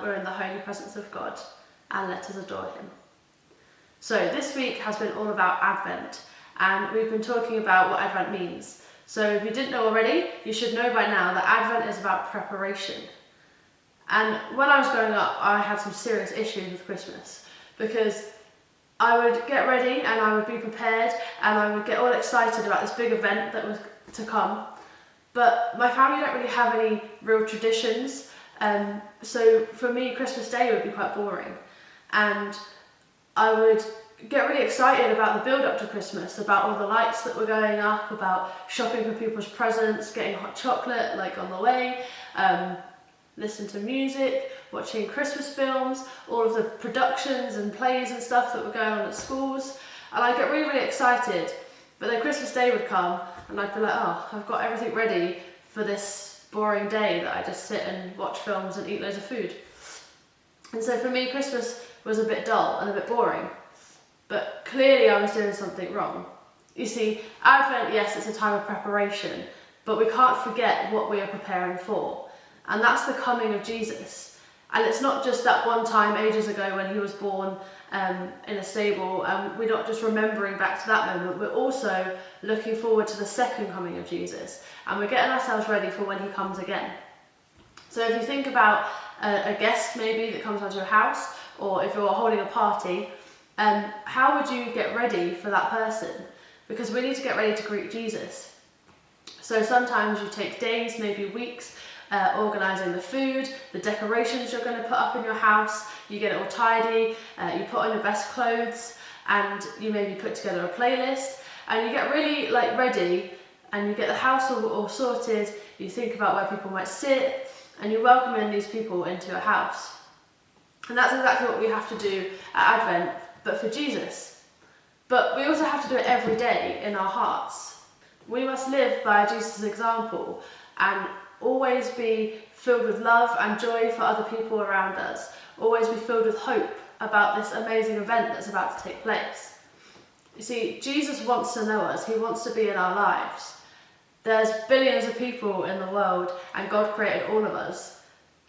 we're in the holy presence of God, and let us adore him. So this week has been all about Advent, and we've been talking about what Advent means. So if you didn't know already, you should know by now that Advent is about preparation. And when I was growing up, I had some serious issues with Christmas, because I would get ready and I would be prepared and I would get all excited about this big event that was to come. But my family don't really have any real traditions, so for me Christmas Day would be quite boring. And I would get really excited about the build up to Christmas, about all the lights that were going up, about shopping for people's presents, getting hot chocolate like on the way, listen to music, watching Christmas films, all of the productions and plays and stuff that were going on at schools, and I'd get really, really excited. But then Christmas Day would come and I'd be like, oh, I've got everything ready for this boring day that I just sit and watch films and eat loads of food. And so for me, Christmas was a bit dull and a bit boring, but clearly I was doing something wrong. You see, Advent, yes, it's a time of preparation, but we can't forget what we are preparing for. And that's the coming of Jesus. And it's not just that one time ages ago when he was born in a stable, and we're not just remembering back to that moment, we're also looking forward to the second coming of Jesus, and we're getting ourselves ready for when he comes again. So if you think about a guest maybe that comes onto your house, or if you're holding a party, how would you get ready for that person? Because we need to get ready to greet Jesus. So sometimes you take days, maybe weeks, organising the food, the decorations you're going to put up in your house, you get it all tidy, you put on your best clothes, and you maybe put together a playlist, and you get really ready, and you get the house all sorted, you think about where people might sit, and you welcome in these people into your house. And that's exactly what we have to do at Advent, but for Jesus. But we also have to do it every day in our hearts. We must live by Jesus' example and always be filled with love and joy for other people around us. Always be filled with hope about this amazing event that's about to take place. You see, Jesus wants to know us. He wants to be in our lives. There's billions of people in the world, and God created all of us.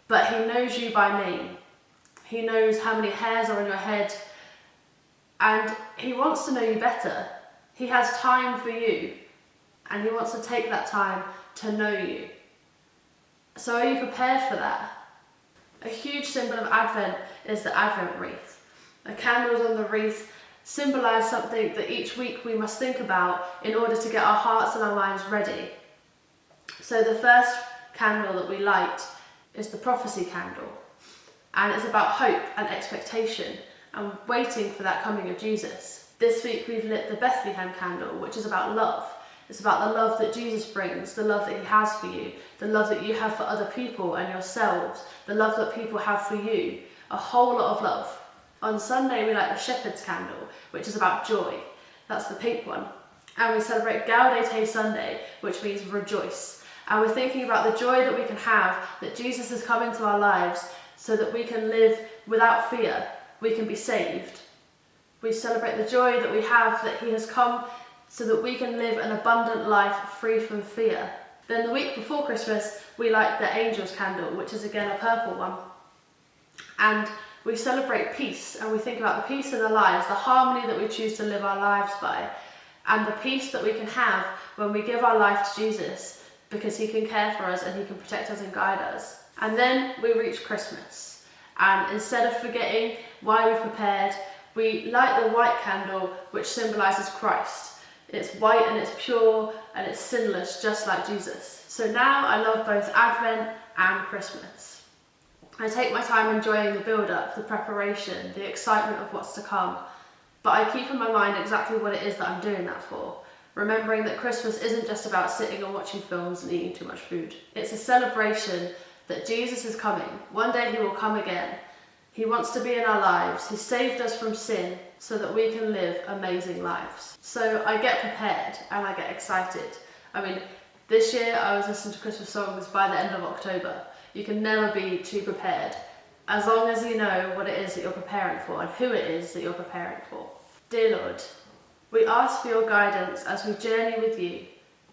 But he knows you by name. He knows how many hairs are on your head, and he wants to know you better. He has time for you, and he wants to take that time to know you. So are you prepared for that? A huge symbol of Advent is the Advent wreath. The candles on the wreath symbolise something that each week we must think about in order to get our hearts and our minds ready. So the first candle that we light is the prophecy candle, and it's about hope and expectation and waiting for that coming of Jesus. This week we've lit the Bethlehem candle, which is about love. It's about the love that Jesus brings, the love that he has for you, the love that you have for other people and yourselves, the love that people have for you, a whole lot of love. On Sunday we light the Shepherd's candle, which is about joy. That's the pink one. And we celebrate Gaudete Sunday, which means rejoice. And we're thinking about the joy that we can have, that Jesus has come into our lives so that we can live without fear, we can be saved. We celebrate the joy that we have that he has come so that we can live an abundant life free from fear. Then the week before Christmas, we light the Angel's candle, which is again a purple one. And we celebrate peace, and we think about the peace in our lives, the harmony that we choose to live our lives by, and the peace that we can have when we give our life to Jesus, because he can care for us and he can protect us and guide us. And then we reach Christmas, and instead of forgetting why we prepared, we light the white candle, which symbolises Christ. It's white and it's pure and it's sinless, just like Jesus. So now I love both Advent and Christmas. I take my time enjoying the build-up, the preparation, the excitement of what's to come, but I keep in my mind exactly what it is that I'm doing that for, remembering that Christmas isn't just about sitting and watching films and eating too much food. It's a celebration that Jesus is coming. One day he will come again. He wants to be in our lives. He saved us from sin so that we can live amazing lives. So I get prepared and I get excited. I mean, this year I was listening to Christmas songs by the end of October. You can never be too prepared, as long as you know what it is that you're preparing for and who it is that you're preparing for. Dear Lord, we ask for your guidance as we journey with you,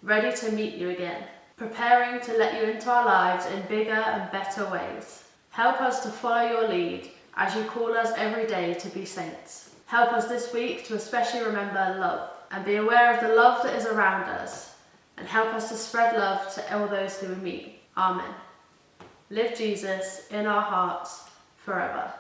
ready to meet you again, preparing to let you into our lives in bigger and better ways. Help us to follow your lead as you call us every day to be saints. Help us this week to especially remember love and be aware of the love that is around us, and help us to spread love to all those who we meet. Amen. Live Jesus in our hearts forever.